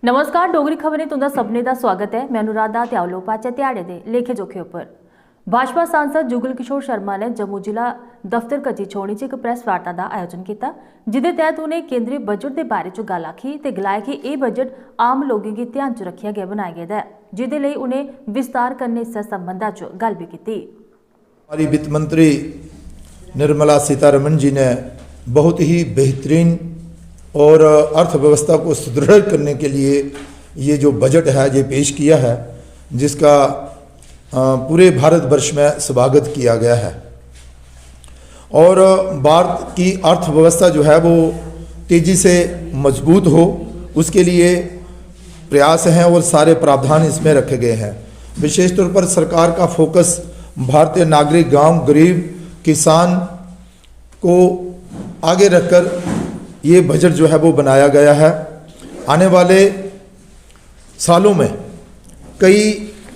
नमस्कार, डोगरी खबरें तुंदा सबने दा स्वागत है। मैं अनुराधा ते आओ लो पाचे ध्याड़े दे लेखे जोखे उपर। भाजपा सांसद जुगल किशोर शर्मा ने जम्मू जिला दफ्तर कची छोड़ी च एक प्रेस वार्ता का आयोजन किया, जिदे तहत उन्हें केंद्रीय बजट के बारे च गल आखी ते गलाया कि यह बजट आम लोगों की ध्यान च रखिया गया बनाया गया है, जिदे लई उन्हें विस्तार करने इस संबंधा च गल भी की। हमारी वित्त मंत्री निर्मला सीतारमण जी ने बहुत ही बेहतरीन और अर्थव्यवस्था को सुदृढ़ करने के लिए ये जो बजट है ये पेश किया है, जिसका पूरे भारतवर्ष में स्वागत किया गया है। और भारत की अर्थव्यवस्था जो है वो तेज़ी से मजबूत हो, उसके लिए प्रयास हैं और सारे प्रावधान इसमें रखे गए हैं। विशेष तौर पर सरकार का फोकस भारतीय नागरिक, गांव, गरीब किसान को आगे रखकर ये बजट जो है वो बनाया गया है। आने वाले सालों में कई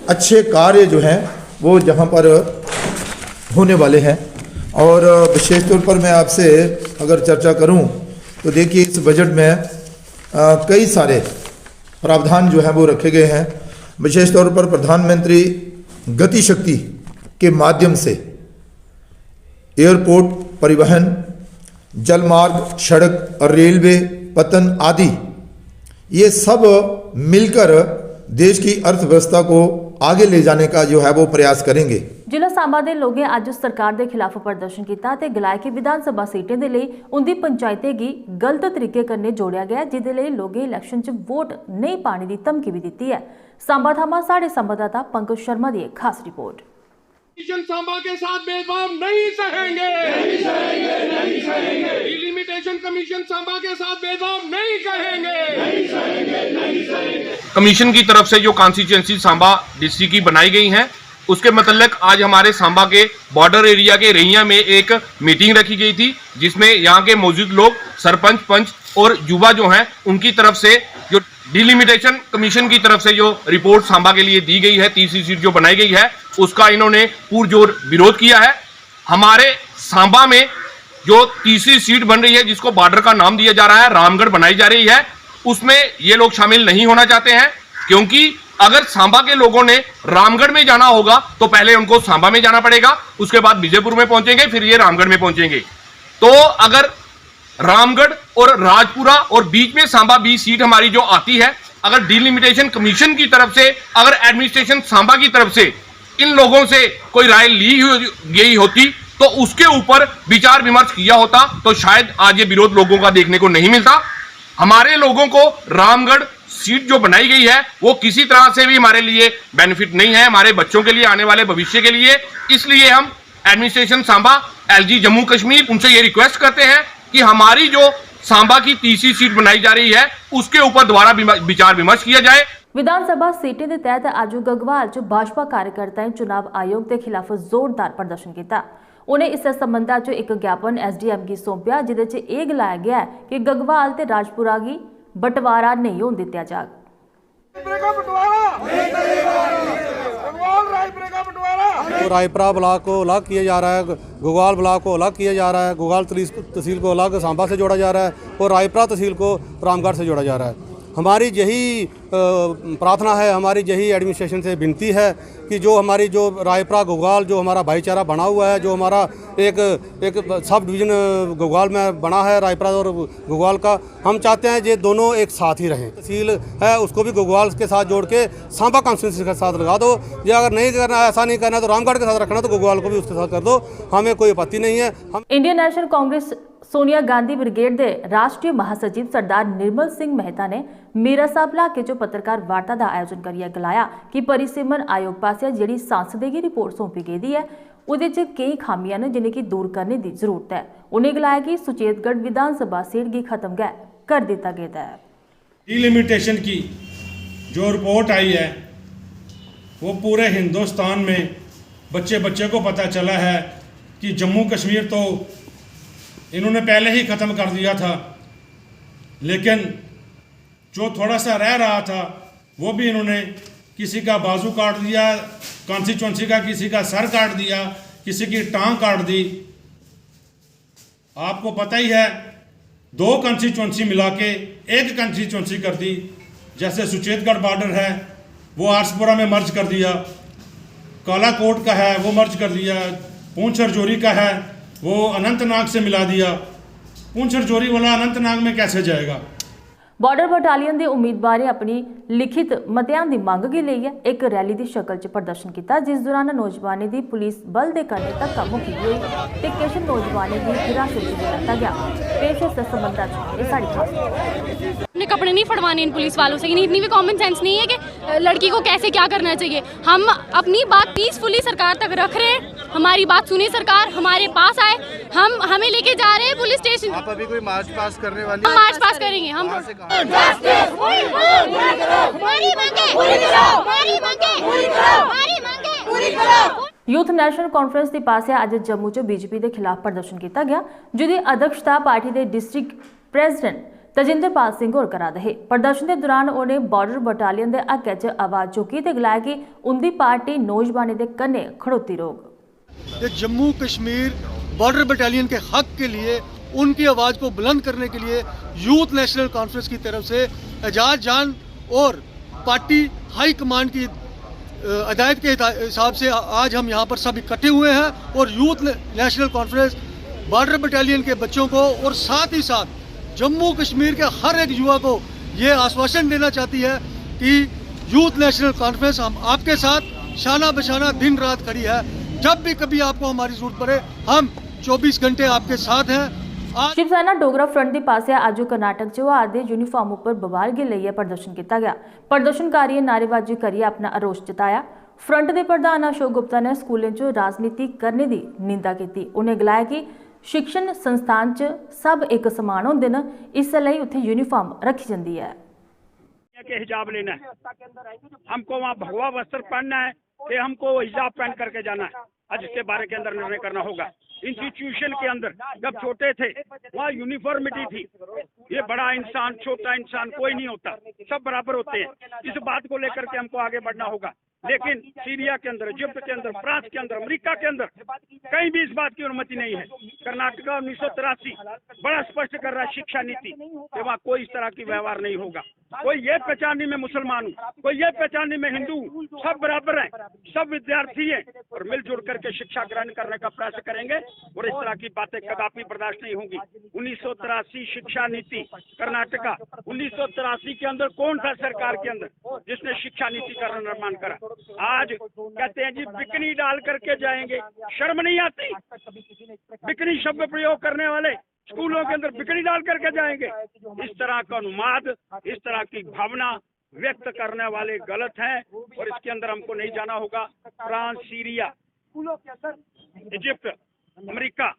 अच्छे कार्य जो हैं वो जहाँ पर होने वाले हैं। और विशेष तौर पर मैं आपसे अगर चर्चा करूं तो देखिए, इस बजट में कई सारे प्रावधान जो हैं वो रखे गए हैं। विशेष तौर पर प्रधानमंत्री गति शक्ति के माध्यम से एयरपोर्ट, परिवहन, जलमार्ग, सड़क और रेलवे, पतन आदि ये सब मिलकर देश की अर्थव्यवस्था को आगे ले जाने का जो है वो प्रयास करेंगे। जिला सांबा के लोगों अज सरकार के खिलाफ प्रदर्शन किया ते गलाया कि विधान सभा सीटें के लिए उनकी पंचायतें की गलत तरीके करने जोड़िया गया, जिदे लिए लोगों इलैक्शन च वोट नहीं पाने की धमकी भी दी है। सांबा थामा साढ़े संवाददाता पंकज शर्मा की एक खास रिपोर्ट। सांबा के साथ भेदभाव नहीं सहेंगे, नहीं सहेंगे, नहीं सहेंगे। डिलिमिटेशन कमीशन सांबा के साथ भेदभाव नहीं करेंगे, नहीं सहेंगे, नहीं सहेंगे। कमीशन की तरफ से जो कॉन्स्टिट्यूएंसी सांबा डिस्ट्रिक्ट की बनाई गई है, उसके मतलब आज हमारे सांबा के बॉर्डर एरिया के रैया में एक मीटिंग रखी गई थी, जिसमें यहाँ के मौजूद लोग, सरपंच, पंच और युवा जो हैं, उनकी तरफ से जो डिलिमिटेशन कमीशन की तरफ से जो रिपोर्ट सांबा के लिए दी गई है, तीसरी सीट जो बनाई गई है, उसका इन्होंने पुरजोर विरोध किया है। हमारे सांबा में जो तीसरी सीट बन रही है, जिसको बॉर्डर का नाम दिया जा रहा है, रामगढ़ बनाई जा रही है, उसमें ये लोग शामिल नहीं होना चाहते हैं, क्योंकि अगर सांबा के लोगों ने रामगढ़ में जाना होगा तो पहले उनको सांबा में जाना पड़ेगा, उसके बाद विजयपुर में पहुंचेंगे, फिर ये रामगढ़ में पहुंचेंगे। तो अगर रामगढ़ और राजपुरा और बीच में सांबा 20 सीट हमारी जो आती है, अगर डिलिमिटेशन कमीशन की तरफ से, अगर एडमिनिस्ट्रेशन सांबा की तरफ से इन लोगों से कोई राय ली गई होती तो उसके ऊपर विचार विमर्श किया होता, तो शायद आज ये विरोध लोगों का देखने को नहीं मिलता। हमारे लोगों को रामगढ़ सीट जो बनाई गई है वो किसी तरह से भी हमारे लिए बेनिफिट नहीं है, हमारे बच्चों के लिए, आने वाले भविष्य के लिए। इसलिए हम एडमिनिस्ट्रेशन सांबा, एलजी जम्मू कश्मीर, उनसे ये रिक्वेस्ट करते हैं कि हमारी जो सांबा की तीसरी सीट बनाई जा रही है उसके ऊपर दोबारा विचार विमर्श किया जाए। विधानसभा सीटें के तहत आज गगवाल च भाजपा कार्यकर्ताओं चुनाव आयोग के खिलाफ जोरदार प्रदर्शन किया। उन्हें इस संबंधा च एक ज्ञापन एसडीएम की सौंपया, जिदे च यह गलाया गया कि गगवाल ते राजपुरा की बंटवारा नहीं होने दिया जाएगा। तो रायपुरा ब्लॉक को अलग किया जा रहा है, गगवाल ब्लॉक को अलग किया जा रहा है, गगवाल तहसील को अलग सांबा से जोड़ा जा रहा है और रायपुरा तहसील को रामगढ़ से जोड़ा जा रहा है। हमारी यही प्रार्थना है, हमारी यही एडमिनिस्ट्रेशन से विनती है कि जो हमारी जो रायपुरा गगवाल जो हमारा भाईचारा बना हुआ है, जो हमारा एक सब डिवीज़न गगवाल में बना है, रायपुरा और गगवाल का, हम चाहते हैं ये दोनों एक साथ ही रहें। तहसील है उसको भी गगवाल के साथ जोड़ के सांबा कॉन्स्टिट्यूंसी के साथ लगा दो। ये अगर नहीं करना, ऐसा नहीं करना तो रामगढ़ के साथ रखना, तो गगवाल को भी उसके साथ कर दो, हमें कोई आपत्ति नहीं है। हम Indian national Congress Sonia Gandhi brigade के राष्ट्रीय महासचिव सरदार निर्मल सिंह मेहता ने मीरा साहब इलाके जो पत्रकार वार्ता का आयोजन करिए गलाया कि परिसीमन आयोग पास जी सांसद की रिपोर्ट सौंपी गई है, उहदे च कई खामियां ने जिन्हें की दूर करने की जरूरत है। उन्हें गलाया कि सुचेतगढ़ विधानसभा सीट की खत्म कर दिता गया है। डिलिमिटेशन की जो रिपोर्ट आई है वो पूरे हिंदुस्तान में बच्चे बच्चे को पता चला है कि जम्मू कश्मीर तो इन्होंने पहले ही ख़त्म कर दिया था, लेकिन जो थोड़ा सा रह रहा था वो भी इन्होंने किसी का बाजू काट दिया, कॉन्स्टिट्यूंसी का किसी का सर काट दिया, किसी की टांग काट दी। आपको पता ही है, 2 कंस्टिट्यूंसी मिला के एक कंस्टिट्यूंसी कर दी। जैसे सुचेतगढ़ बॉर्डर है वो आरसपुरा में मर्ज कर दिया, कालाकोट का है वो मर्ज कर दिया, पूंछ रजौरी का है वो अनंतनाग से मिला दिया। पूंछ रजौरी वाला अनंतनाग में कैसे जाएगा? ਬਾਰਡਰ ਬਟਾਲੀਅਨ ਦੇ ਉਮੀਦਵਾਰ ਨੇ ਆਪਣੀ ਲਿਖਿਤ ਮਤਿਆਂ ਦੀ ਮੰਗ ਕੀ ਲਈ ਹੈ। ਇੱਕ ਰੈਲੀ ਦੀ ਸ਼ਕਲ 'ਚ ਪ੍ਰਦਰਸ਼ਨ ਕੀਤਾ, ਜਿਸ ਦੌਰਾਨ ਨੌਜਵਾਨੀ ਦੀ ਪੁਲਿਸ ਬਲ ਦੇ ਕੰਨੇ ਧੱਕਾ ਮੁੱਕੀ ਹੋਈ ਤੇ ਕੁਝ ਨੌਜਵਾਨੀ ਦੀ ਹਿਰਾਸਤ 'ਚ ਲਿੱਤਾ ਗਿਆ। ਪੇਸ਼ ਹੈ ਸੰਬੰਧਾਂ 'ਚ ਇਹ ਸਾਡੀ ਖਾਸ अपने कपड़े नहीं फड़वाने इन पुलिस वालों से। इतनी भी कॉमन सेंस नहीं है कि लड़की को कैसे क्या करना चाहिए। हम अपनी बात पीसफुली सरकार तक रख रहे हैं, हमारी बात सुने सरकार, हमारे पास आए, हम हमें लेके जा रहे हैं पुलिस स्टेशन। आप अभी कोई मार्च पास करने वाली? हम मार्च पास करेंगे। हम ਯੂਥ ਨੈਸ਼ਨਲ ਕਾਨਫਰੰਸ ਦੀ ਪਾਸਿਆ ਅੱਜ ਜੰਮੂ 'ਚ ਬੀਜੇਪੀ ਦੇ ਖਿਲਾਫ ਪ੍ਰਦਰਸ਼ਨ ਕੀਤਾ ਗਿਆ, ਜਿਹਦੀ ਅਧਿਕਸ਼ਤਾ ਪਾਰਟੀ ਦੇ ਡਿਸਟ੍ਰਿਕਟ ਪ੍ਰੈਜ਼ੀਡੈਂਟ ਤਜਿੰਦਰਪਾਲ ਸਿੰਘ ਹੋਰ ਕਰਾ ਰਹੇ। ਪ੍ਰਦਰਸ਼ਨ ਦੇ ਦੌਰਾਨ ਉਹਨੇ ਬਾਰਡਰ ਬਟਾਲੀਅਨ ਦੇ ਹੱਕ 'ਚ ਆਵਾਜ਼ ਚੁੱਕੀ ਤੇ ਗਲਾਇਆ ਕਿ उनकी पार्टी नौजवानी के कन्ने खड़ोती रोग। ये जम्मू कश्मीर बॉर्डर बटालियन के हक के लिए, उनकी आवाज़ को बुलंद करने के लिए यूथ नेशनल कॉन्फ्रेंस की तरफ से एजाज जान और पार्टी हाई कमांड की हिदायत के हिसाब से आज हम यहाँ पर सब इकट्ठे हुए हैं और youth national conference border battalion के बच्चों को और साथ ही साथ जम्मू कश्मीर के हर एक युवा को ये आश्वासन देना चाहती है कि यूथ नेशनल कॉन्फ्रेंस हम आपके साथ शाना बशाना दिन रात खड़ी है। जब भी कभी आपको हमारी जरूरत पड़े हम 24 घंटे आपके साथ हैं। शिवसेना डोगरा फ्रंट की पासिया आज कर्नाटक च आदि यूनीफॉर्म उपर बवालगी लईए प्रदर्शन किया गया। प्रदर्शनकारियों नारेबाजी करिए अपना आरोष जताया। फ्रंट के प्रधान अशोक गुप्ता ने स्कूलों च राजनीति करने की निंदा की। उन्हें गलाया कि शिक्षण संस्थान च सब एक समान होंदे न, इसलिए उत्थे यूनीफॉर्म रखी जाती है। के हिजाब लेना है, हमको वहाँ भगवा वस्त्र पहनना है कि हमको हिजाब पहन करके जाना है। आज इसके बारे के अंदर निर्णय करना होगा। इंस्टीट्यूशन के अंदर जब छोटे थे वहाँ यूनिफॉर्मिटी थी। ये बड़ा इंसान छोटा इंसान कोई नहीं होता, सब बराबर होते हैं। इस बात को लेकर के हमको आगे बढ़ना होगा। लेकिन सीरिया के अंदर, इजिप्ट के अंदर, फ्रांस के अंदर, अमेरिका के अंदर कहीं भी इस बात की अनुमति नहीं है। कर्नाटक 1983 बड़ा स्पष्ट कर रहा है शिक्षा नीति कि वहाँ कोई इस तरह की व्यवहार नहीं होगा। कोई ये पहचानने में मुसलमान हूँ, कोई ये पहचानने में हिंदू हूँ, सब बराबर हैं, सब विद्यार्थी हैं और मिलजुल करके शिक्षा ग्रहण करने का प्रयास करेंगे और इस तरह की बातें कदापि बर्दाश्त नहीं होंगी। 1983 शिक्षा नीति कर्नाटका, 1983 के अंदर कौन था सरकार के अंदर जिसने शिक्षा नीति का निर्माण करा? आज कहते हैं जी बिकनी डाल करके जाएंगे, शर्म नहीं आती? बिकनी शब्द प्रयोग करने वाले स्कूलों के अंदर बिकनी डाल करके जाएंगे। इस तरह का अनुवाद, इस तरह की भावना व्यक्त करने वाले गलत हैं और इसके अंदर हमको नहीं जाना होगा। फ्रांस, सीरिया, इजिप्ट, अमेरिका,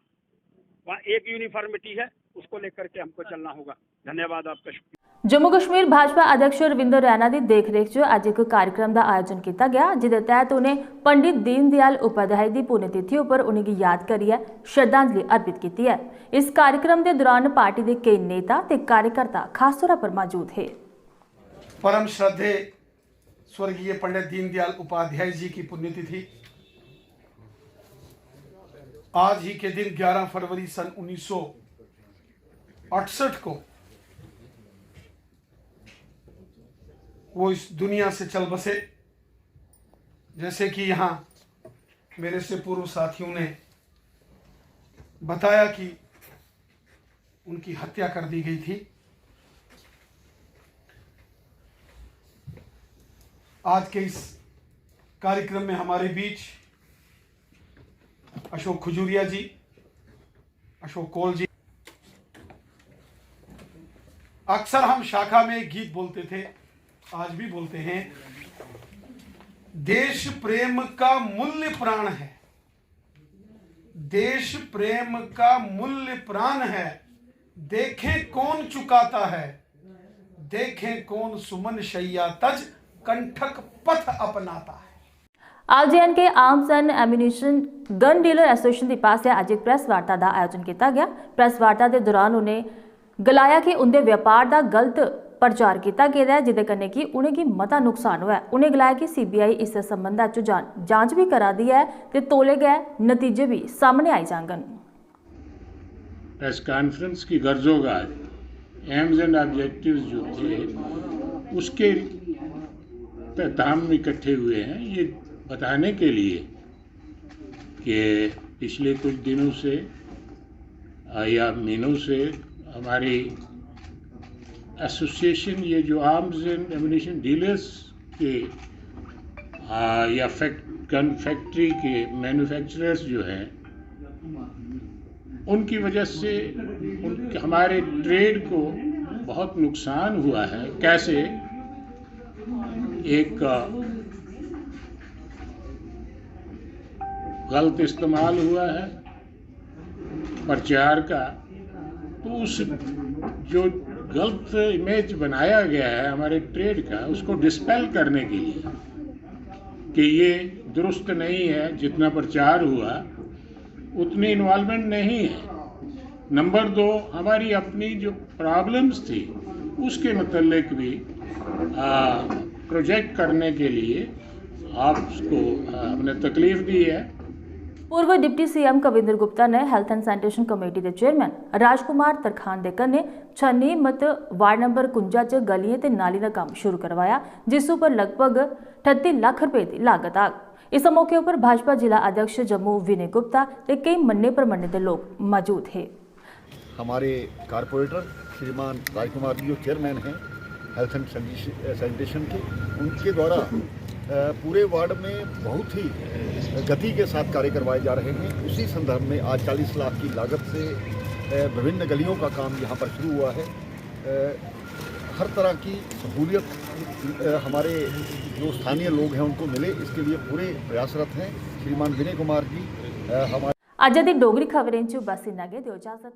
वहाँ एक यूनिफॉर्मिटी है, उसको लेकर के हमको चलना होगा। धन्यवाद, आपका शुक्रिया। जम्मू कश्मीर भाजपा अध्यक्ष रविंदर रैना की देखरेख च अज एक कार्यक्रम का आयोजन किया गया, जिसके तहत उन्हें पंडित दीनदयाल उपाध्याय की पुण्यतिथि पर उन्हें याद करिए श्रद्धांजलि अर्पित की है। इस कार्यक्रम के दौरान पार्टी के कई नेता ते कार्यकर्ता खास तौर पर मौजूद है। परम श्रद्धेय स्वर्गीय पंडित दीनदयाल उपाध्याय जी की पुण्यतिथि आज ही के दिन 11 फरवरी सन 1968 को वो इस दुनिया से चल बसे। जैसे कि यहाँ मेरे से पूर्व साथियों ने बताया कि उनकी हत्या कर दी गई थी। आज के इस कार्यक्रम में हमारे बीच अशोक खजूरिया जी, अशोक कोल जी। अक्सर हम शाखा में एक गीत बोलते थे, आज भी बोलते हैं, देश प्रेम का मूल्य प्राण है, देश प्रेम का मूल्य प्राण है, देखें कौन चुकाता है, देखें कौन सुमन शैया तज कंठक पथ अपनाता है। आलजेएन के arms and ammunition gun dealer association के पास आज एक प्रेस वार्ता का आयोजन किया गया। प्रेस वार्ता के दौरान उन्हें गलाया कि उनके व्यापार का गलत प्रचार किया गया है, जिसके कन्ने कि उन्हें मता नुकसान हुआ है। उन्हें गलाया कि सीबीआई इस संबंध जांच भी करा दी है तो तोले गए नतीजे भी सामने आई जाएंगे। प्रेस कॉन्फ्रेंस की गर्जों का एम्स एंड ऑब्जेक्टिव्स जो थे उसके तहत हम इकट्ठे हुए हैं ये बताने के लिए कि पिछले कुछ दिनों से या महीनों से हमारी एसोसिएशन ये जो आर्म्स एंड एम्युनिशन डीलर्स के या गन फैक्ट्री के मैन्युफैक्चरर्स जो हैं उनकी वजह से हमारे ट्रेड को बहुत नुकसान हुआ है। कैसे एक गलत इस्तेमाल हुआ है प्रचार का, तो उस जो गलत इमेज बनाया गया है हमारे ट्रेड का उसको डिस्पेल करने के लिए कि ये दुरुस्त नहीं है, जितना प्रचार हुआ उतनी इन्वॉल्वमेंट नहीं है। नंबर 2, हमारी अपनी जो प्रॉब्लम्स थी उसके मतलब भी प्रोजेक्ट करने के लिए आपको हमने तकलीफ दी है। पूर्व डिप्टी सीएम कविंद्र गुप्ता ने हेल्थ एंड सैनिटेशन कमेटी के चेयरमैन राजकुमार तरखान दे कन्ने छन्नी मत वार्ड नंबर 51 च गलियां ते नाली का काम शुरू करवाया, जिस पर लगभग 38 लाख रुपए की लागत आ। इस मौके पर भाजपा जिला अध्यक्ष जम्मू विनय गुप्ता ते कई मन्ने परमन्ने के लोग मौजूद है। हमारे कारपोरेटर श्रीमान राजकुमार जी जो चेयरमैन हैं हेल्थ एंड सैनिटेशन के, उनके द्वारा पूरे वार्ड में बहुत ही गति के साथ कार्य करवाए जा रहे हैं। उसी संदर्भ में आज 40 लाख की लागत से विभिन्न गलियों का काम यहाँ पर शुरू हुआ है। हर तरह की सहूलियत हमारे जो स्थानीय लोग हैं उनको मिले, इसके लिए पूरे प्रयासरत हैं। श्रीमान विनय कुमार जी हमारे अज्ज दी डोगरी खबरें च बस इन्ना गै, दिओ इजाजत।